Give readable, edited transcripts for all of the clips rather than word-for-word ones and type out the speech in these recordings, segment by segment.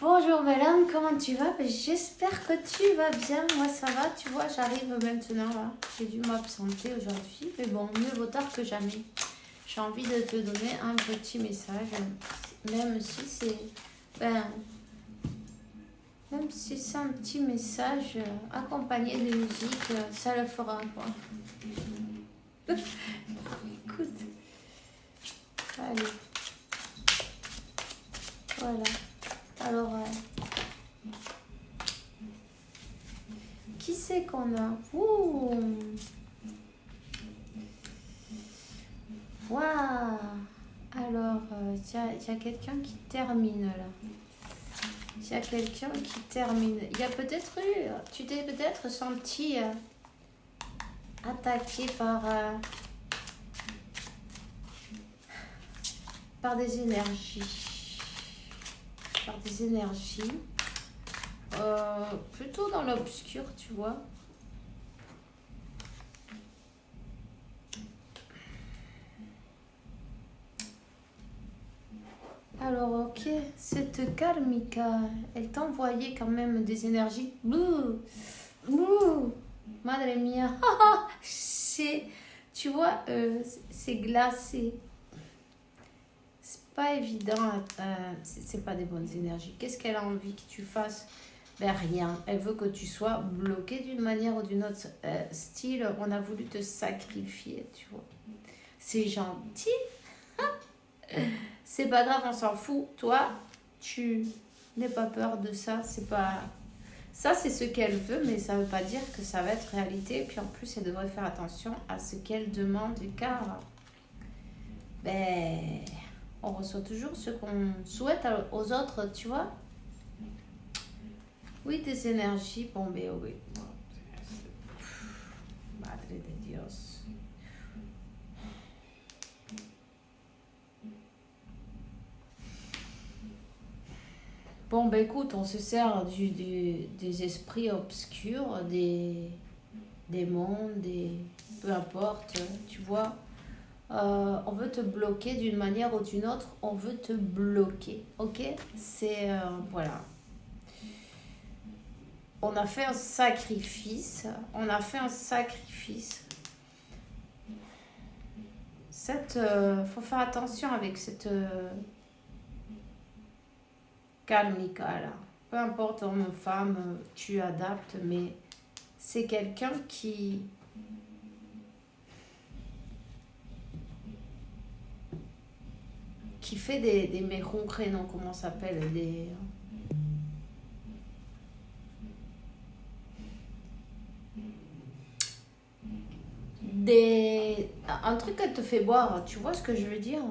Bonjour belle âme, comment tu vas? J'espère que tu vas bien, moi ça va, tu vois, j'arrive maintenant là. J'ai dû m'absenter aujourd'hui, mais bon, mieux vaut tard que jamais. J'ai envie de te donner un petit message, même si c'est... même si c'est un petit message accompagné de musique, ça le fera quoi. Écoute, allez, voilà. Alors, qui c'est qu'on a? Ouh. Waouh. Alors, il y a quelqu'un qui termine là. Il y a quelqu'un qui termine. Il y a peut-être eu... Tu t'es peut-être senti attaqué par des énergies. Par des énergies. Plutôt dans l'obscur, tu vois. Alors, ok, cette karmika, elle t'a envoyé quand même des énergies. Bouh, bouh, madre mia. C'est, tu vois, c'est glacé. C'est pas évident, c'est pas des bonnes énergies. Qu'est-ce qu'elle a envie que tu fasses? Ben rien. Elle veut que tu sois bloqué d'une manière ou d'une autre. Style, on a voulu te sacrifier, tu vois. C'est gentil. C'est pas grave, on s'en fout. Toi, tu n'aie pas peur de ça. C'est pas... Ça, c'est ce qu'elle veut, mais ça veut pas dire que ça va être réalité. Et puis en plus, elle devrait faire attention à ce qu'elle demande, car ben, on reçoit toujours ce qu'on souhaite aux autres, tu vois. Oui, des énergies. Bon, ben oui. Madre de Dios. Bon, ben écoute, on se sert des esprits obscurs, des démons, peu importe, tu vois. On veut te bloquer d'une manière ou d'une autre, on veut te bloquer, ok? C'est, voilà. On a fait un sacrifice, faut faire attention avec cette... karmika là. Peu importe homme ou femme, tu adaptes, mais c'est quelqu'un qui fait des méroncrés, non, comment ça s'appelle, un truc qu'elle te fait boire, tu vois ce que je veux dire?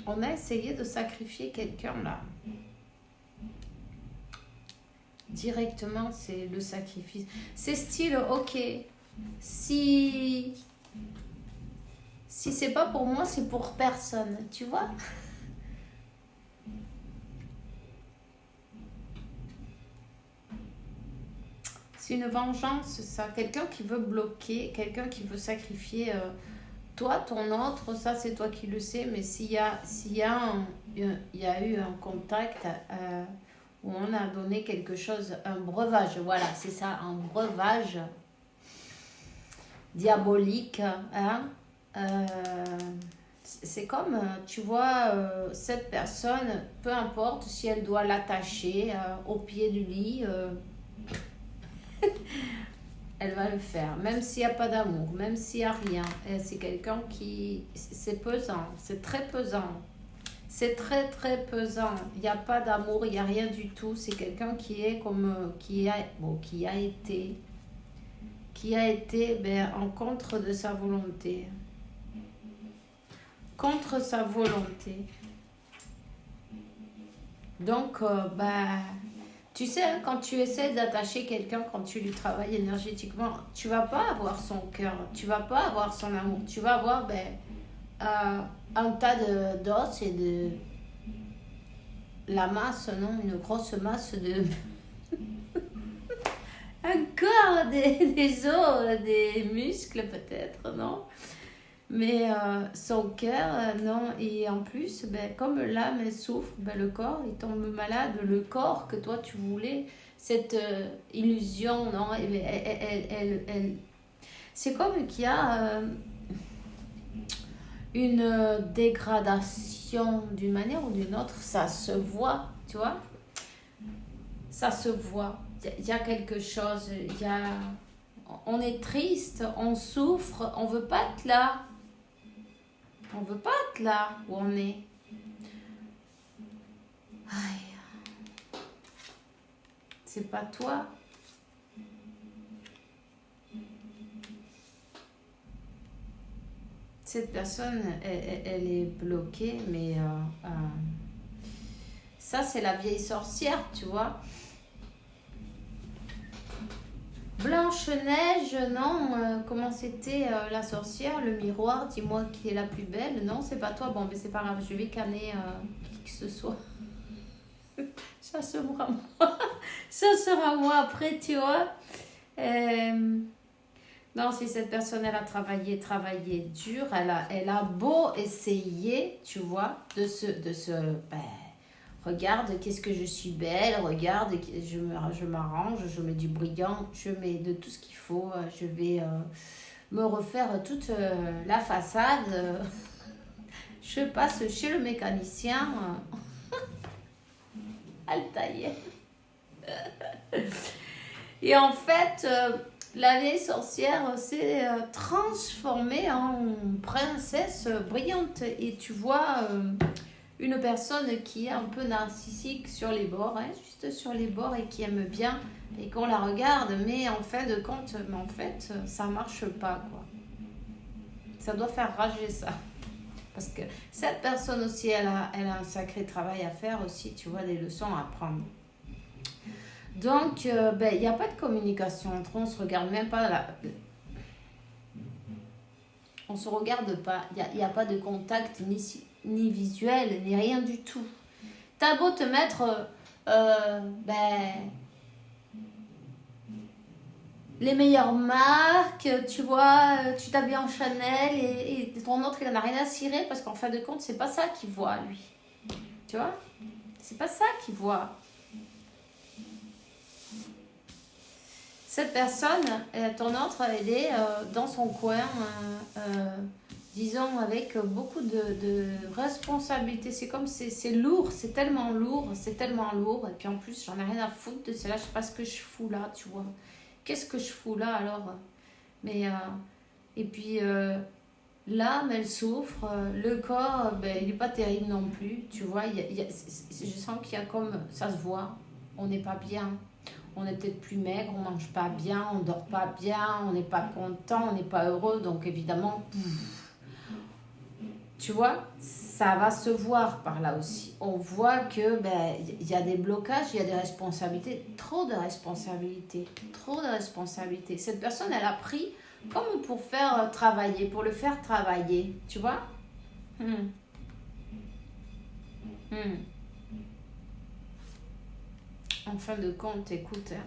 On a essayé de sacrifier quelqu'un là. Directement, c'est le sacrifice. C'est style, ok, si c'est pas pour moi, c'est pour personne, tu vois? C'est une vengeance, ça. Quelqu'un qui veut bloquer, quelqu'un qui veut sacrifier toi, ton autre, ça c'est toi qui le sais, mais s'il y a eu un contact où on a donné quelque chose, un breuvage, voilà, c'est ça, un breuvage diabolique, hein, c'est comme, tu vois, cette personne, peu importe si elle doit l'attacher au pied du lit, elle va le faire, même s'il n'y a pas d'amour, même s'il n'y a rien. Et c'est quelqu'un qui... C'est pesant, c'est très pesant. C'est très très pesant. Il n'y a pas d'amour, il n'y a rien du tout. C'est quelqu'un qui est comme... qui a été en contre de sa volonté. Contre sa volonté. Donc, tu sais, hein, quand tu essaies d'attacher quelqu'un, quand tu lui travailles énergétiquement, tu vas pas avoir son cœur, tu vas pas avoir son amour, tu vas avoir un tas d'os et de la masse, non, une grosse masse de un corps, des os, des muscles peut-être, non? Mais son cœur, non. Et en plus, ben, comme l'âme, elle souffre, ben, le corps, il tombe malade. Le corps que toi, tu voulais, cette illusion, non, c'est comme qu'il y a une dégradation d'une manière ou d'une autre. Ça se voit, tu vois. Ça se voit. Il y a quelque chose. On est triste, on souffre, on veut pas être là. On veut pas être là où on est. Aïe. C'est pas toi. Cette personne, elle est bloquée, mais ça, c'est la vieille sorcière, tu vois. Blanche-Neige, non, comment c'était la sorcière, le miroir, dis-moi qui est la plus belle. Non, c'est pas toi. Bon, mais c'est pas grave, je vais canner qui que ce soit. Ça sera moi. Ça sera moi après, tu vois. Non, si cette personne, elle a travaillé dur, elle a beau essayer, tu vois, de se ben, regarde, qu'est-ce que je suis belle, regarde, je m'arrange, je mets du brillant, je mets de tout ce qu'il faut, je vais me refaire toute la façade. Je passe chez le mécanicien à le tailler. Et en fait, la vieille sorcière s'est transformée en princesse brillante. Et tu vois une personne qui est un peu narcissique sur les bords, hein, juste sur les bords et qui aime bien et qu'on la regarde, mais en fin de compte, ça marche pas, quoi. Ça doit faire rager ça. Parce que cette personne aussi, elle a un sacré travail à faire aussi, tu vois, des leçons à prendre. Donc, il n'y a pas de communication entre eux, on se regarde même pas là. On se regarde pas, il n'y a pas de contact ni visuel, ni rien du tout. T'as beau te mettre les meilleures marques, tu vois, tu t'habilles en Chanel et ton autre, il n'en a rien à cirer parce qu'en fin de compte, c'est pas ça qu'il voit, lui. Tu vois? C'est pas ça qu'il voit. Cette personne, ton autre, elle est dans son coin, disons, avec beaucoup de responsabilités. C'est comme, c'est lourd, c'est tellement lourd. Et puis en plus, j'en ai rien à foutre de cela. Je sais pas ce que je fous là, tu vois. Qu'est-ce que je fous là alors? Mais, et puis, l'âme, elle souffre. Le corps, il n'est pas terrible non plus. Tu vois, je sens qu'il y a comme, ça se voit, on n'est pas bien. On est peut-être plus maigre, on mange pas bien, on dort pas bien, on n'est pas content, on n'est pas heureux. Donc évidemment, tu vois, ça va se voir par là aussi. On voit que y a des blocages, il y a des responsabilités, trop de responsabilités. Cette personne, elle a pris comme pour faire travailler, pour le faire travailler, tu vois. En fin de compte, écoute, hein.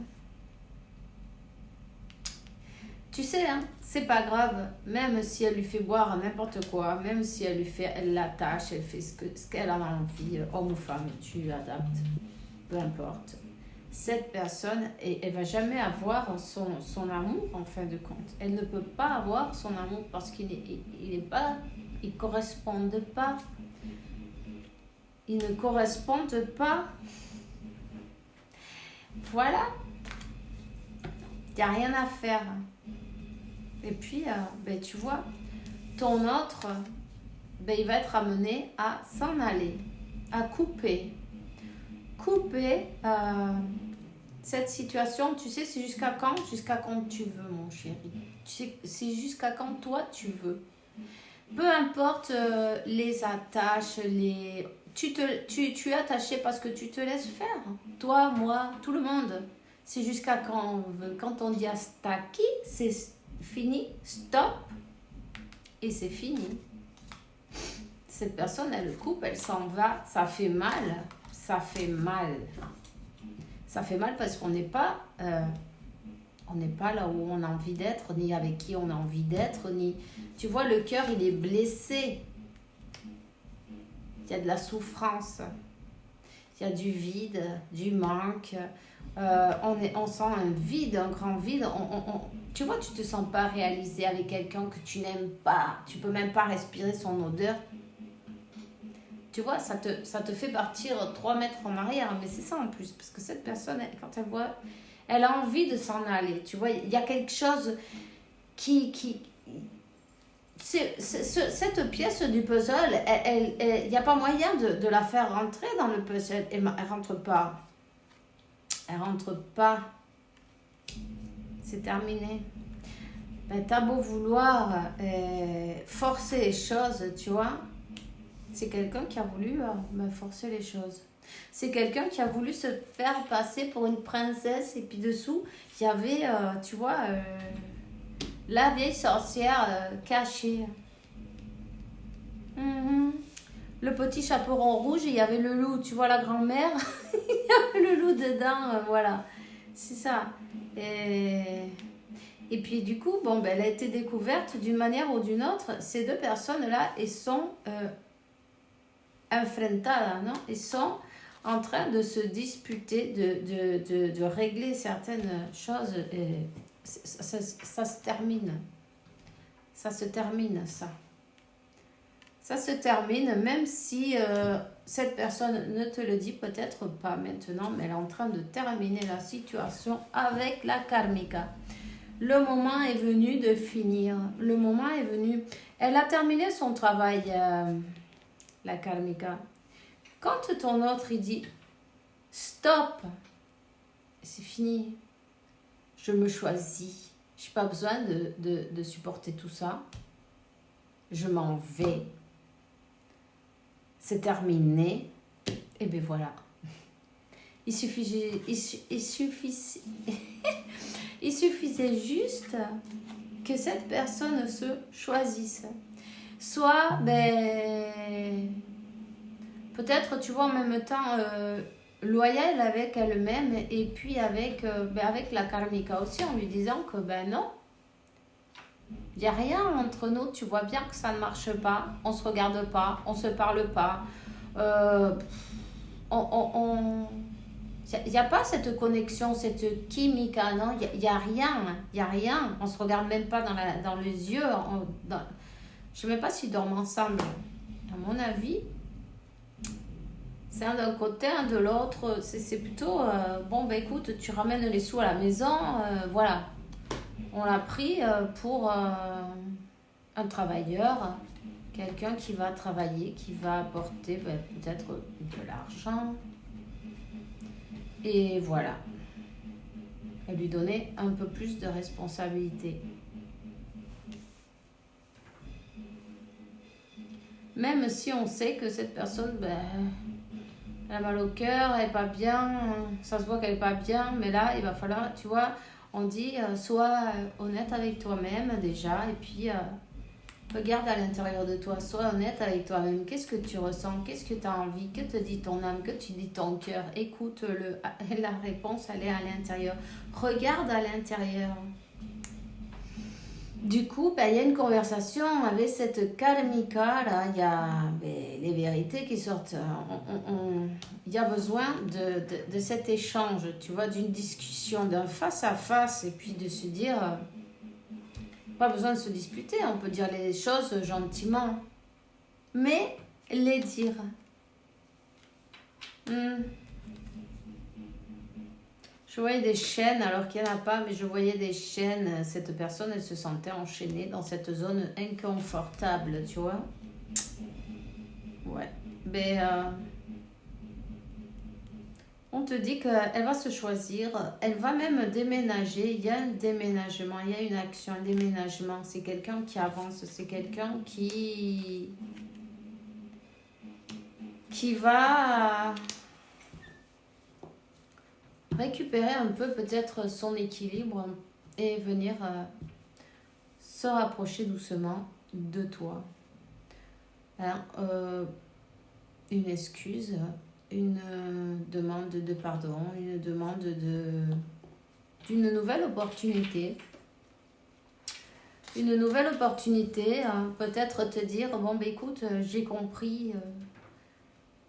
Tu sais, hein, c'est pas grave, même si elle lui fait boire n'importe quoi, même si elle l'attache, elle fait ce qu'elle a envie, homme ou femme, tu adaptes, peu importe. Cette personne, elle va jamais avoir son amour en fin de compte. Elle ne peut pas avoir son amour parce qu'il ne correspondent pas. Ils ne correspondent pas. Voilà. Il n'y a rien à faire. Et puis, tu vois, ton autre, il va être amené à s'en aller, à couper. Couper cette situation, tu sais, c'est jusqu'à quand? Jusqu'à quand tu veux, mon chéri. Tu sais, c'est jusqu'à quand toi tu veux. Peu importe les attaches, tu es attaché parce que tu te laisses faire. Toi, moi, tout le monde. C'est jusqu'à quand on veut. Quand on dit hasta aquí, c'est fini, stop, et c'est fini. Cette personne, elle le coupe, elle s'en va, ça fait mal. Ça fait mal parce qu'on n'est pas On n'est pas là où on a envie d'être, ni avec qui on a envie d'être, ni... Tu vois, le cœur, il est blessé. Il y a de la souffrance. Il y a du vide, du manque. On sent un vide, un grand vide. Tu vois, tu te sens pas réalisé avec quelqu'un que tu n'aimes pas. Tu peux même pas respirer son odeur. Tu vois, ça te fait partir 3 mètres en arrière. Mais c'est ça en plus. Parce que cette personne, quand elle voit... Elle a envie de s'en aller. Tu vois, il y a quelque chose cette pièce du puzzle, il n'y a pas moyen de la faire rentrer dans le puzzle. Elle rentre pas. Elle rentre pas. C'est terminé. Ben, t'as beau vouloir forcer les choses, tu vois. C'est quelqu'un qui a voulu forcer les choses. C'est quelqu'un qui a voulu se faire passer pour une princesse. Et puis dessous, il y avait, tu vois, la vieille sorcière cachée. Le petit chaperon rouge, il y avait le loup. Tu vois la grand-mère, il y avait le loup dedans. Voilà, c'est ça. Et puis du coup, bon, ben, elle a été découverte d'une manière ou d'une autre. Ces deux personnes-là, elles sont enfrentadas, non? Elles sont en train de se disputer, de régler certaines choses. Et ça se termine. Ça se termine, ça. Ça se termine, même si cette personne ne te le dit peut-être pas maintenant, mais elle est en train de terminer la situation avec la karmika. Le moment est venu de finir. Le moment est venu. Elle a terminé son travail, la karmika. Quand ton autre, il dit « Stop !» C'est fini. Je me choisis. Je n'ai pas besoin de supporter tout ça. Je m'en vais. C'est terminé. Et bien voilà. Il suffisait juste que cette personne se choisisse. Soit, peut-être, tu vois, en même temps, loyale avec elle-même et puis avec la karmika aussi, en lui disant que, non, il n'y a rien entre nous, tu vois bien que ça ne marche pas, on ne se regarde pas, on ne se parle pas, il n'y a pas cette connexion, cette chimica, non, il n'y a rien, on ne se regarde même pas dans les yeux, je ne sais même pas s'ils dorment ensemble, à mon avis, c'est un d'un côté, un de l'autre, c'est plutôt, écoute, tu ramènes les sous à la maison, voilà. On l'a pris pour un travailleur, quelqu'un qui va travailler, qui va apporter peut-être de l'argent. Et voilà. Et lui donner un peu plus de responsabilité. Même si on sait que cette personne, elle a mal au cœur, elle n'est pas bien, ça se voit qu'elle n'est pas bien, mais là, il va falloir, tu vois... On dit, sois honnête avec toi-même déjà, et puis regarde à l'intérieur de toi, sois honnête avec toi-même. Qu'est-ce que tu ressens? Qu'est-ce que tu as envie? Que te dit ton âme? Que te dit ton cœur? Écoute-le. La réponse, elle est à l'intérieur. Regarde à l'intérieur. Du coup, il y a une conversation avec cette karmika, là, il y a les vérités qui sortent. Il y a besoin de cet échange, tu vois, d'une discussion, d'un face-à-face, et puis de se dire, pas besoin de se disputer, on peut dire les choses gentiment, mais les dire. Je voyais des chaînes, alors qu'il n'y en a pas, mais je voyais des chaînes. Cette personne, elle se sentait enchaînée dans cette zone inconfortable, tu vois. Ouais. On te dit qu'elle va se choisir, elle va même déménager. Il y a un déménagement, il y a une action, un déménagement. C'est quelqu'un qui avance, c'est quelqu'un qui va... récupérer un peu peut-être son équilibre et venir se rapprocher doucement de toi. Hein, une excuse, une demande de pardon, une demande d'une nouvelle opportunité. Une nouvelle opportunité, peut-être te dire, bon, ben écoute, j'ai compris,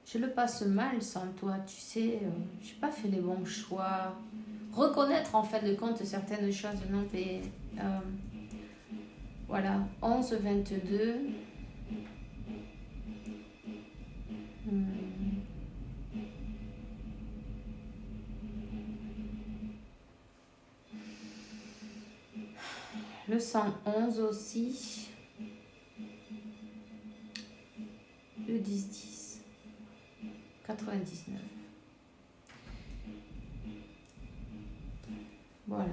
je le passe mal sans toi, tu sais, j'ai pas fait les bons choix. Reconnaître en fait de compte certaines choses, non, mais voilà, 11, 22. Le 111 aussi. Le 10-10. 99. Voilà.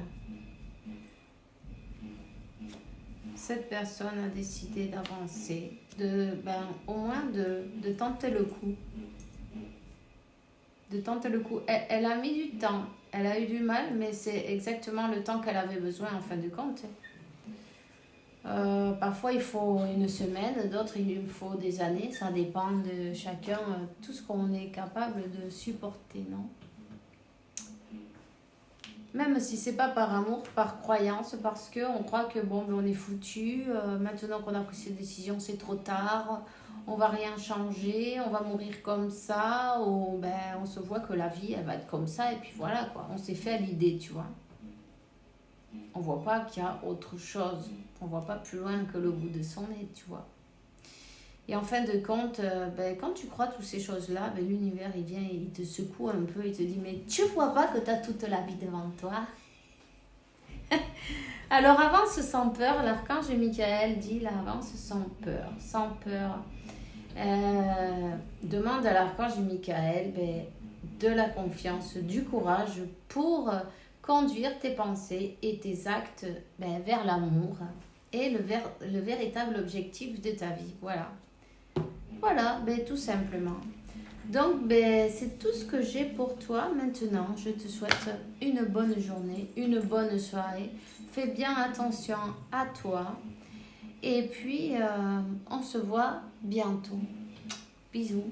Cette personne a décidé d'avancer, au moins de tenter le coup. De tenter le coup. Elle a mis du temps, elle a eu du mal, mais c'est exactement le temps qu'elle avait besoin en fin de compte. Parfois il faut une semaine, d'autres il faut des années, ça dépend de chacun, tout ce qu'on est capable de supporter, non? Même si c'est pas par amour, par croyance, parce qu'on croit que bon, on est foutu, maintenant qu'on a pris cette décision, c'est trop tard, on va rien changer, on va mourir comme ça, ou on se voit que la vie, elle va être comme ça, et puis voilà, quoi. On s'est fait à l'idée, tu vois. On voit pas qu'il y a autre chose, on voit pas plus loin que le bout de son nez, tu vois. Et en fin de compte, quand tu crois toutes ces choses-là, l'univers, il vient, il te secoue un peu, il te dit, mais tu vois pas que tu as toute la vie devant toi? Alors avance sans peur, l'archange Michael dit, là, avance sans peur, sans peur. Demande à l'archange Michael de la confiance, du courage pour conduire tes pensées et tes actes vers l'amour et le véritable objectif de ta vie. Voilà, tout simplement. Donc, c'est tout ce que j'ai pour toi maintenant. Je te souhaite une bonne journée, une bonne soirée. Fais bien attention à toi. Et puis, on se voit bientôt. Bisous.